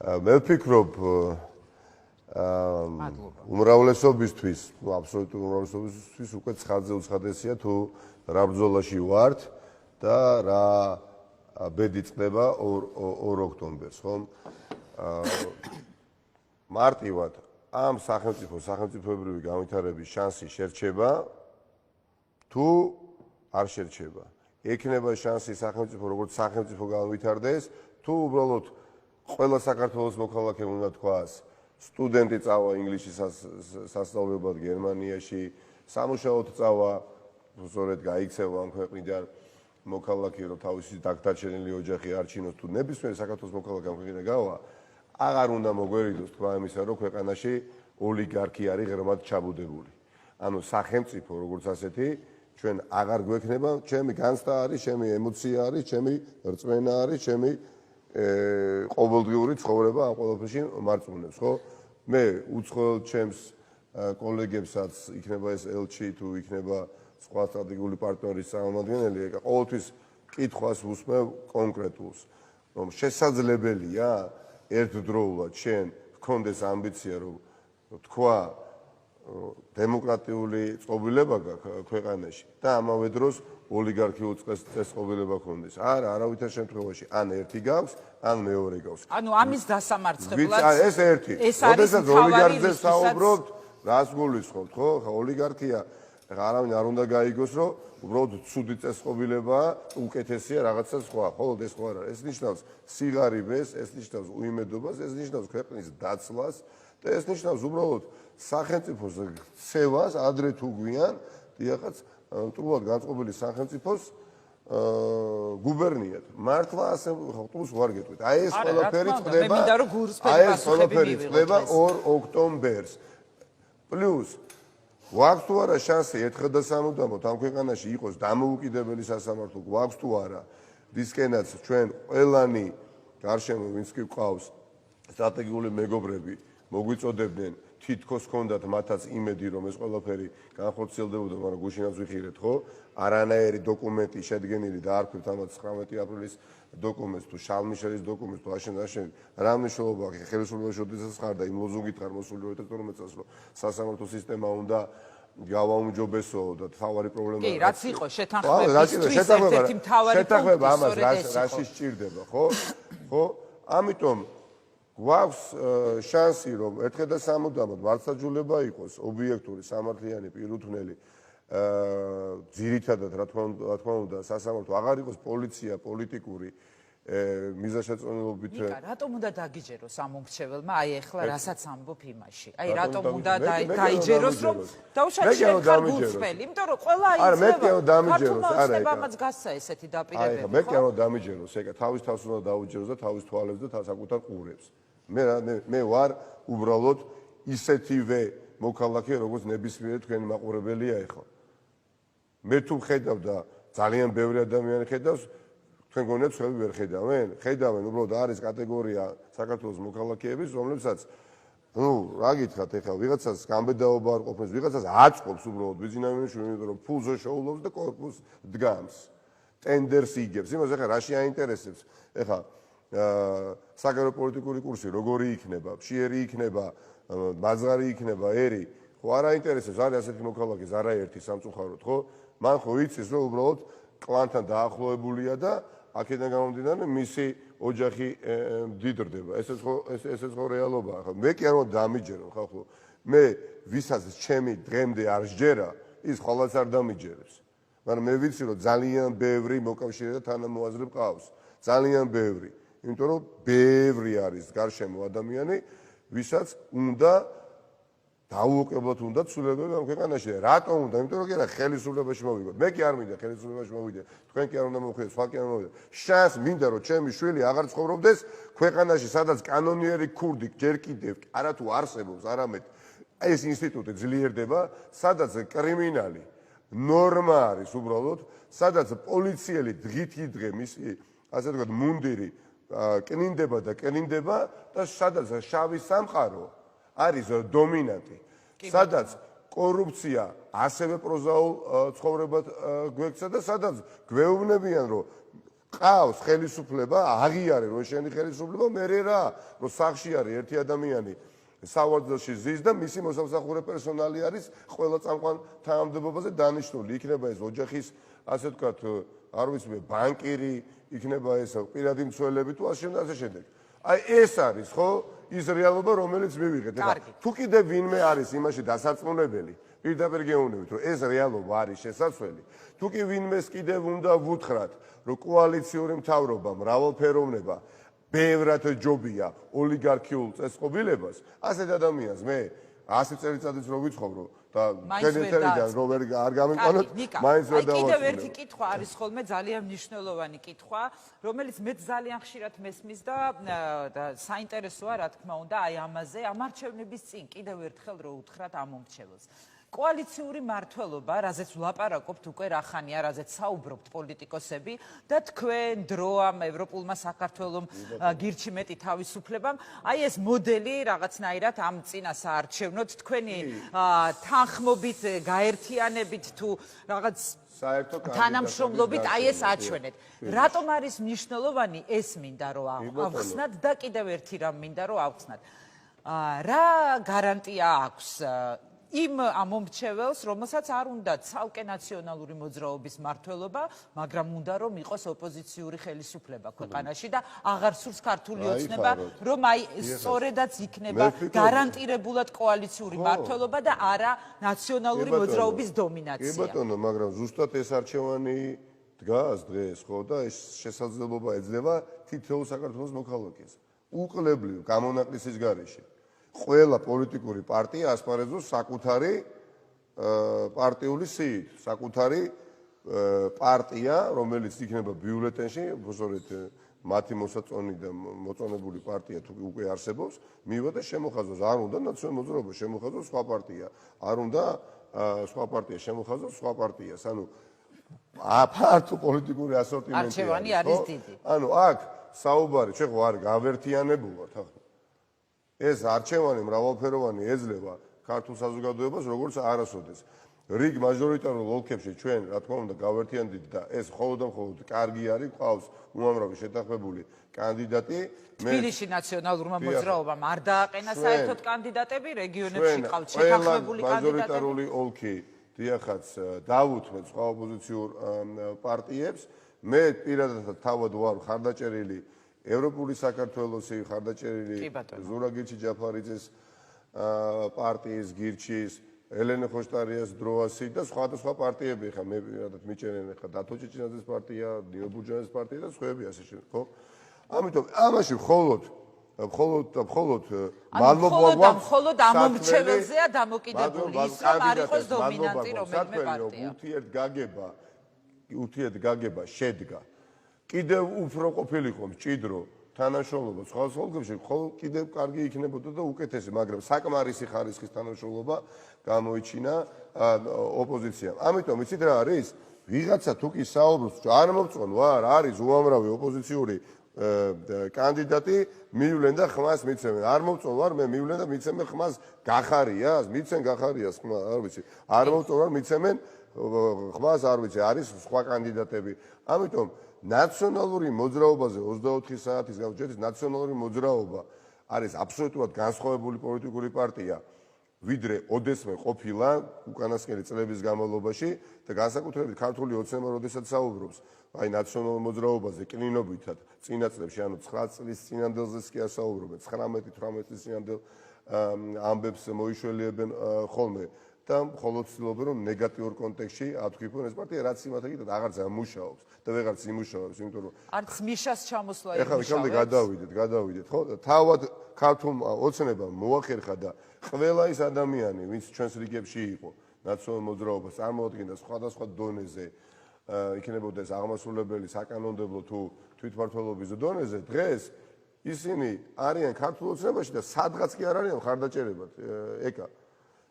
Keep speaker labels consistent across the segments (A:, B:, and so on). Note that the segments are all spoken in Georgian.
A: მე ვფიქრობ უმრავლესობისთვის, აბსოლუტურ უმრავლესობისთვის უკვე ცხადზე უცხადესია თუ რა ბრძოლაში ვართ და რა ბედი წდება 2 ოქტომბერს, ხომ? მარტივად ამ სახელმწიფოებრივი განვითარების შანსი შერჩება თუ არ შერჩება. ექნება შანსი სახელმწიფო როგორც სახელმწიფო განვითარდეს თუ უბრალოდ ყველა საქართველოს მოქალაქემ უნდა თქვას სტუდენტი წავა ინგლისის სასწავლებელად გერმანიაში, სამუშაოდ წავა, სწორედ გაიქცევა ამ ქვეყნიდან მოქალაქე რომ თავისი დაგდარჩენილი ოჯახი არჩინოს თუ ნებისმიერ საქართველოს მოქალაქე ამ ქვეყნიდან გავა, აღარ უნდა მოგვერიდოს თქვა იმისა, რომ ქვეყანაში ოლიგარქი არის ღრმად ჩაბუდებული. ანუ სახელმწიფო როგორც ასეთი ჩვენ აღარ გვექნება, ჩემი განცდა არის, ჩემი ემოცია არის, ჩემი რწმენა არის, ჩემი ყოველდღიური ცხოვრება ამ ყველაფერში მარწმუნებს, ხო? მე უცხოელ ჩემს კოლეგებსაც იქნება ეს ელჩი თუ იქნება სხვა სტრატეგიული პარტნიორის წარმომადგენელი, ყოველთვის კითხვას ვუსმევ კონკრეტულს, რომ შესაძლებელია ერთდროულად შენ გქონდეს ამბიცია რომ თქვა დემოკრატიული წყობილება გაქვს ქვეყანაში და ამავე დროს ოლიგარქიულ წყობილება გქონდეს. არა, არავითარ შემთხვევაში ან ერთი გაქვს, ან მეორე გაქვს.
B: ანუ ამის დასამარცხებლად
A: ეს ერთი. როდესაც ოლიგარქზე საუბრობთ, რას გულისხმობთ, ხო? ოლიგარქია არავინ არ უნდა გაიგოს, რომ უბრალოდ ცუდი წესწყობილებაა, უკეთესია რაღაცა სხვა. ხოლო ეს ხო არა. ეს ნიშნავს სიღარიბეს, ეს ნიშნავს უიმედობას, ეს ნიშნავს ქვეყნის დაცლას და ეს ნიშნავს უბრალოდ სახელმწიფოს ქცევას ადრე თუ გვიან, დიახაც მტრულად განწყობილი სახელმწიფოს გუბერნიად. მართლა ასე ხუთს ვარ გეტყვით. აი ეს ყველაფერი ხდება. აი ეს ყველაფერი ხდება 2 ოქტომბერს. პლუს გვაქვს თუ არა შანსი ერთხელ და სამუდამოდ ამ ქვეყანაში იყოს დამოუკიდებელი სასამართლო, გვაქვს თუ არა ვისკენაც ჩვენ ყველანი გარშემო ვინც კი გვყავს სტრატეგიული მეგობრები მოგვიწოდებდნენ თითქოს ჰქონდათ მათაც იმედი რომ ეს ყველაფერი განხორციელდებოდა, მაგრამ გუშინაც ვიხილეთ, ხო? არანაირი დოკუმენტი შედგენილი და არ ვქნით ამათ 19 აპრილის დოკუმენტს თუ შალმიშელის დოკუმენტს თუ აშენ რა მნიშვნელობა აქვს ხელისუფლებაში ოდესაც ხარ და იმ ლოზუნგით ხარ მოსული 2012 წელს რომ სასამართლო სისტემა უნდა გავაუმჯობესო და თავარი პრობლემა
B: კი, რაც იყო შეთანხმებისთვის ერთ-ერთი მთავარი
A: შეთანხმება ამას რაში სჭირდება, ხო? ხო? ამიტომ გვაქვს შანსი რომ ერთხელ და სამუდამოდ მართლმსაჯულება იყოს ობიექტური, სამართლიანი, პირუთვნელი, ძირითადად რა თქმა უნდა სასამართლო აღარ იყოს პოლიცია, პოლიტიკური მიზანშეწონილობით.
B: რატომ უნდა დაგიჯეროს ამ მომრჩეველმა აი ახლა რასაც ამბობ იმაში? აი რატომ უნდა დაიჯეროს რომ დაუშვათ შენ ხარ გულწრფელი, იმიტომ რომ ყველა აიძულება ქართულმაც გასცა ესეთი დაპირებები.
A: მე კი არ უნდა დამიჯეროს, ეგა თავის თავს უნდა დაუჯეროს და თავის თვალებს და საკუთარ ყურებს. მე ვარ უბრალოდ ისეთივე მოქალაქე, როგორც ნებისმიერი თქვენი მაყურებელია ახლა. მე თუ ხედავ და ძალიან ბევრი ადამიანი ხედავს, თქვენ გონიათ სხვები ვერ ხედავენ? ხედავენ, უბრალოდ არის კატეგორია საქართველოს მოქალაქეების, რომლებსაც რა გითხრათ ახლა, ვიღაცას გამბედაობა არ ყოფნის, ვიღაცას აწყობს უბრალოდ ბიზნესმენში, იმიტომ რომ ფულზე შეულობს და კორპუსს დგამს. ტენდერს იგებს. იმას ახლა რაში აინტერესებს? ახლა საგარეო პოლიტიკური კურსი როგორი იქნება, ფშიერი იქნება, მაზღარი იქნება, ერი, ხო არ აინტერესებს, არის ასეთი მოქალაქეს არაერთი სამწუხაროდ, ხო? მან ხო იცის, რომ უბრალოდ კლანთან დაახლოებულია და აქედან გამომდინარე მისი ოჯახი მდიდრდება. ესეც ხო რეალობაა. ხო მე კი არ უნდა დამიჯერო, ხო? მე ვისაც ჩემი დღემდე არ სჯერა, ის ხოლმე არ დამიჯერებს. მაგრამ მე ვიცი, რომ ძალიან ბევრი მოკავშირე და თანამოაზრე მყავს. ძალიან ბევრი. იმიტომ რომ ბევრი არის გარშემო ადამიანი, ვისაც უნდა დაუოკებლად უნდა ცვლილებები ამ ქვეყანაში. რატომ უნდა? იმიტომ რომ კი არა ხელისუფლებაში მოვიდეთ. მე კი არ მინდა ხელისუფლებაში მოვიდეთ. თქვენ კი არ უნდა მოვიდეთ, სხვა კი არ მოვიდეთ. შანს მინდა რომ ჩემი შვილი აღარ ცხოვრობდეს ქვეყანაში, სადაც კანონიერი ქურდი ჯერ კიდევ არა თუ არსებობს, არამედ ეს ინსტიტუტი ძლიერდება, სადაც კრიმინალი ნორმა არის უბრალოდ, სადაც პოლიციელი დღით იდღე მისი ასე ვთქვათ მუნდირი კნინდება და კნინდება და სადაც შავი სამყარო არის დომინანტი, სადაც კორუფცია ასევე პროზაულ ცხოვრებად გვექცა და სადაც გვეუბნებიან, რომ ყავს ხელისუფლება, აღიარე რომ შენი ხელისუფლება, მე რა, რომ სახში არის ერთი ადამიანი სავარძელში ზის და მისი მოსამსახურე პერსონალი არის ყველა წამყვან თანამდებობაზე დანიშნული. იქნება ეს ოჯახის, ასე ვთქვათ, არ ვიცი, ბანკირი, იქნება ეს პირადი მცველები თუ ასე შემდეგ. აი ეს არის ხო ის რეალობა, რომელიც მივიღეთ. თუ კიდე ვინმე არის იმაში დასარწმუნებელი, პირდაპირ გეუბნებით, რომ ეს რეალობა არის შესაძლებელი. თუ კი ვინმეს კიდევ უნდა ვუთხრათ, რომ კოალიციური მთავრობა, მრავალფეროვნება ბევრად ჯობია ოლიგარქიულ წესწყობილებას, ასეთ ადამიანს მე 100 წელიწადიც რო ვიცხოვრო და თენეთერიდან რო არ გამიმყანოთ, მაინც ვერ დავასრულებ.
B: კიდევ ერთი კითხვა არის ხოლმე ძალიან მნიშვნელოვანი კითხვა, რომელიც მეც ძალიან ხშირად მესმის და საინტერესოა, რა თქმა უნდა, აი ამაზე, ამ არჩევნების წინ კიდევ ერთხელ რო უთხრათ ამ მომრჩეველს. კოალიციური მართლობა, რაზეც ვლაპარაკობთ უკვე რა ხანია, რაზეც საუბრობთ პოლიტიკოსები და თქვენ დროამ ევროპულმა საქართველომ გირჩი მეტი თავისუფლებამ, აი ეს მოდელი რაღაცნაირად ამ წინა საარჩევნოდ თქვენი თანხმობით, გაერთიანებით თუ რაღაც თანამშრომლობით აი ეს აჩვენეთ. რატომ არის მნიშვნელოვანი ეს მინდა რომ ავხსნათ და კიდევ ერთი რამ მინდა რომ ავხსნათ. რა გარანტია აქვს იმ ამომრჩეველს, რომელსაც არ უნდა ცალკე ნაციონალური მოძრაობის მმართველობა, მაგრამ უნდა რომ იყოს ოპოზიციური ხელისუფლება ქვეყანაში და აღარ სურს ქართული ოცნება, რომ აი სწორედაც იქნება გარანტირებულად კოალიციური მმართველობა და არა ნაციონალური მოძრაობის დომინაცია.
A: კი ბატონო, მაგრამ ზუსტად ეს არჩევანი დგას დღეს, ხო და ეს შესაძლებლობა ეძლევა თითოეულ საქართველოს მოქალაქეს. უკლებლივ გამონაკლისის გარეშე. ყველა პოლიტიკური პარტია ასპარეზობს საკუთარი პარტიული სიით, საკუთარი პარტია, რომელიც იქნება ბიულეტენში, უბრალოდ მათი მოსაწონი და მოწონებული პარტია თუ უკვე არსებობს, მიიღო და შემოხაზოს. არ უნდა ნაციონალური მოძრაობა შემოხაზოს სხვა პარტია, არ უნდა სხვა პარტია შემოხაზოს სხვა პარტიას. ანუ აფართო პოლიტიკური ასორტიმენტი
B: არჩევანი არის დიდი.
A: ანუ აქ საუბარი ჩვენ ხო არ გავერთიანებულად ახლა ეს არჩევანი მრავალფეროვანი ეძლევა ქართულ საზოგადოებას როგორც არასოდეს. რიგ მაჟორიტარულ ოლქებში ჩვენ რა თქმა უნდა გავერთიანდით და ეს მხოლოდ და მხოლოდ კარგი არის, ყავს უამრავი შეთანხმებული კანდიდატი.
B: თბილისში ნაციონალურმა მოძრაობამ არ დააყენა საერთოდ კანდიდატები, რეგიონებში ყავთ შეთანხმებული კანდიდატები.
A: მაჟორიტარული ოლქი დიახაც დაუთმეთ სხვა ოპოზიციურ პარტიებს. მე პირადად თავად ვარ ხარდაჭერილი ევროპული საქართველოსი, ხარდაჭერილი ზურაგირჩი ჯაფარიძის პარტიის გირჩის, ელენე ხოშტარიას დროასი და სხვა პარტიები ხა მე პირადად მიჭერენ ხა დათო ჭეჭინაძის პარტია, ნიო ბურჯანის პარტია და სხვაები ასე შემდეგ, ხო? ამიტომ ამაში მხოლოდ მადლობა
B: მხოლოდ ამომრჩეველზეა დამოკიდებული ის რომ არ იყოს დომინანტი რომელიმე პარტია.
A: ურთიერთგაგება შედგა. კიდევ უფრო ყოფილიყო მჭიდრო თანამშრომლობა სხვა ოლქებში, კიდევ კარგი იქნებოდა და უკეთესი, მაგრამ საკმარისი ხარისხის თანამშრომლობა გამოიჩინა ოპოზიციამ. ამიტომ იცით რა არის? ვიღაცა თუ კი საუბრობს, არ მომწონ ვარ, არის უამრავი ოპოზიციური კანდიდატი, მივლენ და ხმას მიცემენ. არ მომწონ ვარ, მე მივლენ და მიცემენ ხმას გახარიას, მიცენ გახარიას ხმა, არ ვიცი. არ მომწონ ვარ, მიცემენ ხმას, არ ვიცი, არის სხვა კანდიდატები. ამიტომ ნაციონალური მოძრაობაზე 24 საათის განმავლობაში ნაციონალური მოძრაობა არის აბსოლუტურად განსხვავებული პოლიტიკური პარტია, ვიდრე ოდესმე ყოფილა უკანასკნელი წლების განმავლობაში და განსაკუთრებით ქართული ოცნება როდესაც საუბრობს აი ნაციონალურ მოძრაობაზე კნინობითად წინა წლებში, ანუ 9 წლის წინანდელზეც კი ასაუბრობენ, 19-18 წლის წინანდელ ამბებს მოიშველიებენ ხოლმე. და მხოლოდ ცდილობენ რომ ნეგატიურ კონტექსტში ათქვიფონ ეს პარტია რაც იმათაგით აღარ მუშაობს და ვეღარც იმუშავებს, იმიტომ რომ
B: არც მიშას ჩამოსვლა
A: ეხლა ვიქამდე გადავიდეთ, ხო? თავად ქართულ ოცნებამ მოახერხა და ყველა ის ადამიანი, ვინც ჩვენს რიგებში იყო, ნაციონალურ მოძრაობას წარმოადგენდა სხვადასხვა დონეზე, იქნებოდა ეს აღმასრულებელი, საკანონმდებლო თუ თვითმმართველობის დონეზე, დღეს ისინი არიან ქართულ ოცნებაში და სადღაც კი არ არიან მხარდაჭერებად, ეკა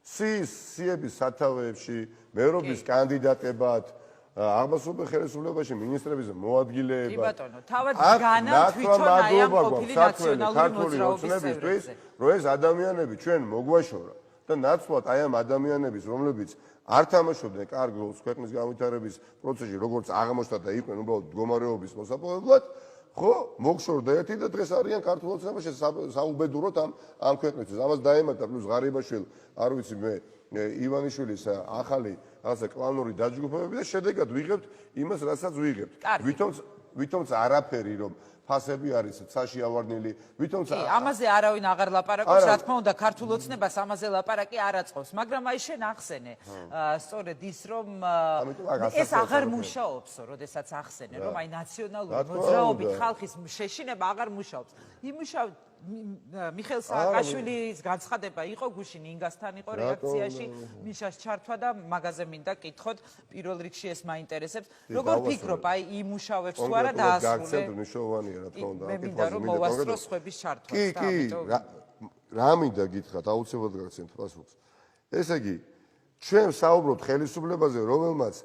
A: სიების სათავეებში, მეურობის კანდიდატებად, აღმასრულებელ ხელისუფლებაში მინისტრების მოადგილეებად.
B: კი ბატონო, თავად განამ თვითონ აი ამ ყოფილი ნაციონალური მოძრაობისთვის,
A: რომ ეს ადამიანები ჩვენ მოგვაშორა და ნაცვლად აი ამ ადამიანების, რომლებიც არ თამაშობდნენ კარგ როლს ქვეყნის განვითარების პროცესში, როგორც აღმოჩნდა და იყვნენ უბრალოდ მდგომარეობის მოსაპოვებლად, ხო, მოგშორდა ერთი და დღეს არიან ქართულ ოცნებაში საუბედუროთ ამ ქვეყნისთვის. ამას დაემატა პლუს ღარიბაშვილი, არ ვიცი მე, ივანიშვილის ახალი ასე კლანური დაჯგუფებები და შედეგად ვიღებთ იმას, რასაც ვიღებთ. ვითომც არაფერი რომ ფასები არის ცაში ავარდნილი, ვითომც
B: ამაზე არავინ აღარ ლაპარაკობს, რა თქმა უნდა, ქართულ ოცნებას ამაზე ლაპარაკი არ აწყობს, მაგრამ აი შენ ახსენე, სწორედ ის რომ ეს აღარ მუშაობს, როდესაც ახსენე, რომ აი ნაციონალური მოძრაობით ხალხის შეშინება აღარ მუშაობს. იმუშავ მიხეილ სააკაშვილის განცხადება იყო გუშინ ინგასთან იყო რეაქციაში მიშას ჩართვა და მაგაზე მინდა კითხოთ პირველ რიგში ეს მაინტერესებს როგორ ფიქრობ აი იმუშავებს თუ არა დაასრულე
A: მნიშვნელოვანია რა თქმა უნდა
B: მე მინდა რომ მოვასწრო სხვების ჩართვას
A: და ამიტომ რა მინდა გითხრათ აუცილებლად გაგცემთ პასუხს ესე იგი ჩვენ საუბრობთ ხელისუფლებაზე რომელმაც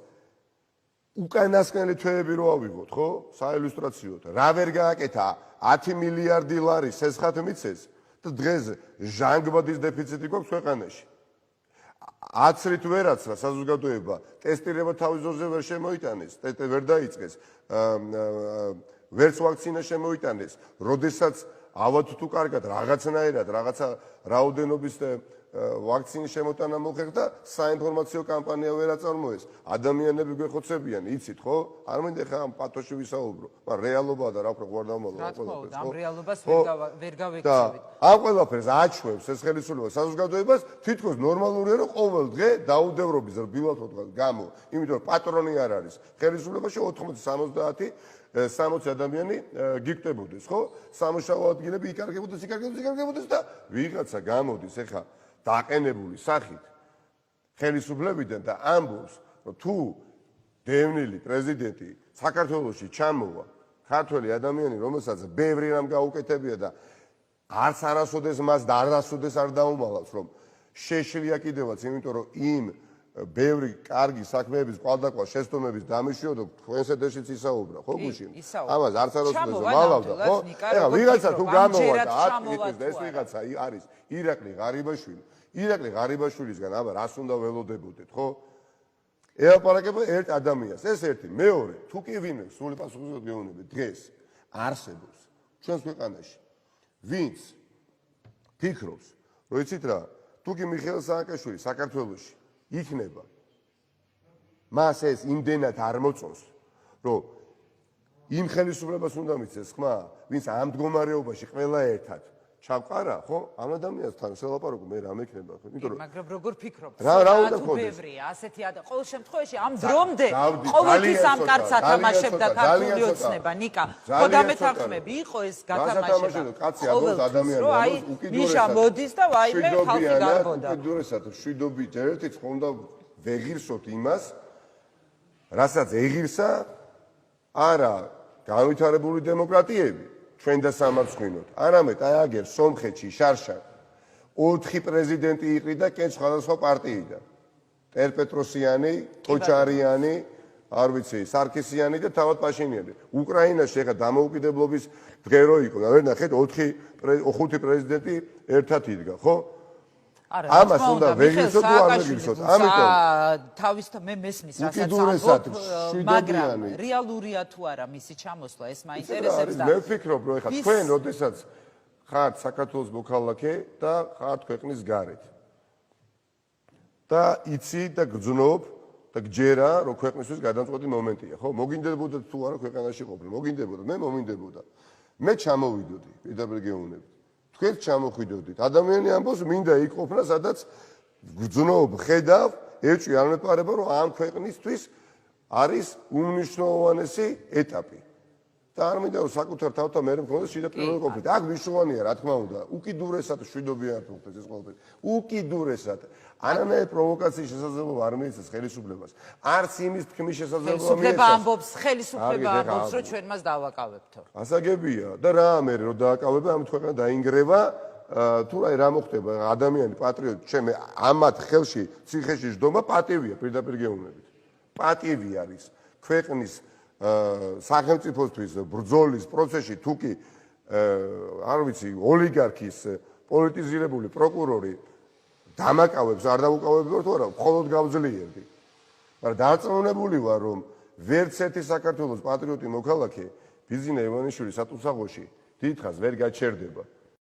A: უკანასკნელი თვეები რო ავიღოთ ხო საილუსტრაციოდ რა ვერ გააკეთა 10 მილიარდი ლარი სესხათ მიცეს და დღეს ჟანგბადის დეფიციტი გვაქვს ქვეყანაში 10 რით ვერაცრა საზოგადოება ტესტირება თავის ძოზე ვერ შემოიტანეს ვერ დაიწყეს ვერც ვაქცინა შემოიტანეს როდესაც ავად თუ კარგად რაღაცნაირად რაღაცა რაოდენობის ვაქცინის შემოტანა მოხერხდა საინფორმაციო კამპანია ვერ აწარმოეს ადამიანები გვეხოცებიან იცით ხო არ მინდა ხა ამ პათოში ვისაუბრო მაგრამ რეალობაა და რა ვქო გვარ დამალო
B: რა თქმა უნდა ამ რეალობას ვერ გავექცევით
A: ამ ყველაფერს აჩვევს ეს ხელისუფლება საზოგადოებას თითქოს ნორმალურია რომ ყოველ დღე დაუდევრობის რბილათოთ გამო იმიტომ რომ პატრონი არ არის ხელისუფლებაში 80-70 60 ადამიანი გიკვდებოდეს ხო სამუშაო ადგილები იკარგებოდეს და ვიღაცა გამოდის ეხა დაყენებული სახით ხელისუფლებიდან და ამბობს რომ თუ დევნილი პრეზიდენტი საქართველოში ჩამოვა ქართველი ადამიანი რომელსაც ბევრი რამ გაუკეთებია და არც არასოდეს მას და არასოდეს არ დაუმალავს რომ შეშლია კიდევაც იმიტომ რომ იმ ბევრი კარგი საქმეების კვალდაკვალ შეცდომების დამიშიოდო კონსერტაშიც ისაუბრა ხო გუშინ ამას არც არასოდეს მალავდა ხო ეხლა ვიღაცა თუ გამოვა და ეს ვიღაცა არის ირაკლი ღარიბაშვილისგან აბა რას უნდა ველოდებოდეთ ხო ელაპარაკება ერთ ადამიანს ეს ერთი მეორე თუ კი ვინმე სრული პასუხისმგებლობით გეუბნები დღეს არსებობს ჩვენს ქვეყანაში ვინც ფიქრობს რომ იცით რა თუ კი მიხეილ სააკაშვილი საქართველოში იქნება მას ეს იმდენად არ მოწონს რომ იმ ხელისუფლებას უნდა მიცეს ხმა ვინც ამ მდგომარეობაში ყველა ერთად ჩავყარა ხო ამ ადამიანთან შელაპარაკო მე რა მექნება ხო იმიტომ რომ
B: მაგრამ როგორ ფიქრობთ
A: რა უნდა გქონდეს
B: ბევრია ასეთი ყოველ შემთხვევაში ამ დრომდე ყოველთვის ამ კარტს ათამაშებდა ქართული ოცნება ნიკა ხო დამეთანხმები იყო ეს გათამაშება
A: კაცი ამბობს ადამიანი ამბობს
B: მიშა მოდის და ვაიმე ხალხი გარბოდა
A: უკიდურესად შვიდობით ერთიც ხო უნდა ვეღირსოთ იმას რასაც ეღირსა არა განვითარებული დემოკრატიები ჩვენ და სამარცხვინოთ. არამედ აი აგერ სომხეთში შარშან 4 პრეზიდენტი იყრიდა კენ სხვადასხვა პარტიიდან. ტერპეტროსიანი, თოჩარიანი, არ ვიცი, სარქისიანი და თავად პაშინიანი. უკრაინაში ახლა დამოუკიდებლობის დღე რო იყო და ვერ ნახეთ 5 პრეზიდენტი ერთად იდგა, ხო? ამას უნდა ვეღირსოთ თუ არ ვეღირსოთ. ამიტომ
B: თავის მე მესმის რასაც ამბობ, მაგრამ რეალურია თუ არა მისი ჩამოსვლა ეს მაინტერესებს და
A: მე ვფიქრობ რომ ეხლა თქვენ როდესაც ხართ საქართველოს მოქალაქე და ხართ ქვეყნის გარეთ და იცი და გძნობ და გჯერა რომ ქვეყნისთვის გადამწყვეტი მომენტია ხო მოგინდებოდა თუ არა ქვეყანაში ყოფნა მოგინდებოდა მე მომინდებოდა მე ჩამოვიდოდი პირდაპირ გეუბნებით თქვენ ჩამოხვიდოდით ადამიანი ამბობს მინდა იქ ყოფნა სადაც გძნობ ხედავ ეჭვი არ მეპარება რომ ამ ქვეყნისთვის არის უმნიშვნელოვანესი ეტაპი და არ მინდა რომ საკუთარ თავთან მე მქონდეს შიდა პირველი კონფლიქტი აქ მნიშვნელოვანია რა თქმა უნდა უკიდურესად შვიდობიან თუქდეს ეს ყველაფერი უკიდურესად არანაირი პროვოკაციის შესაძლებლობა არ მიეცეს ხელისუფლებას არც იმის თქმის შესაძლებლობა მიეცეს
B: ხელისუფლება ამბობს რომ ჩვენ მას დავაკავებთო
A: ასაგებია და რა მე რომ დააკავება ამ თქვენ დაინგრევა თუ რა მოხდება ადამიანი პატრიოტი ჩემ ამათ ხელში ციხეში ჯდომა პატივია პირდაპირ გეუბნებით პატივი არის ქვეყნის სახელმწიფოსთვის ბრძოლის პროცესში თუ კი არ ვიცი ოლიგარქის პოლიტიზირებული პროკურორი დამაკავებს არ დაუკავებდით თუ არა, მხოლოდ გავძლიერდი. მაგრამ დარწმუნებული ვარ, რომ ვერც ერთი საქართველოს პატრიოტი მოქალაქე ბიზინა ივანიშვილი სატუსაღოში დიდხანს ვერ გაჩერდება.